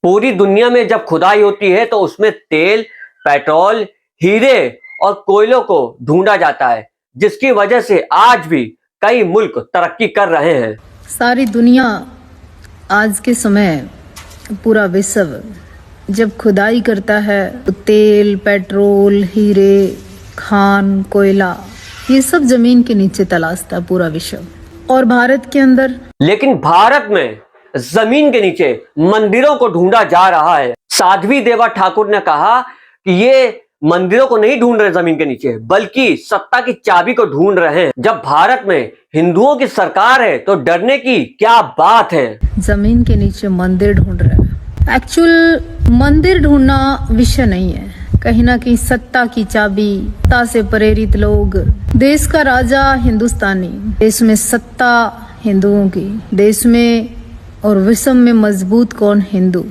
पूरी दुनिया में जब खुदाई होती है तो उसमें तेल, पेट्रोल, हीरे और कोयलों को ढूंढा जाता है, जिसकी वजह से आज भी कई मुल्क तरक्की कर रहे हैं। सारी दुनिया आज के समय, पूरा विश्व जब खुदाई करता है तो तेल, पेट्रोल, हीरे, खान, कोयला, ये सब जमीन के नीचे तलाशता है पूरा विश्व। और भारत के अंदर, लेकिन भारत में जमीन के नीचे मंदिरों को ढूंढा जा रहा है। साध्वी देवा ठाकुर ने कहा कि ये मंदिरों को नहीं ढूंढ रहे जमीन के नीचे, बल्कि सत्ता की चाबी को ढूंढ रहे हैं। जब भारत में हिंदुओं की सरकार है तो डरने की क्या बात है। जमीन के नीचे मंदिर ढूंढ रहे हैं। एक्चुअल मंदिर ढूंढना विषय नहीं है, कहीं ना कहीं सत्ता की चाबी, सत्ता से प्रेरित लोग, देश का राजा हिंदुस्तानी, देश में सत्ता हिंदुओं की, देश में और विश्व में मजबूत कौन? हिंदू।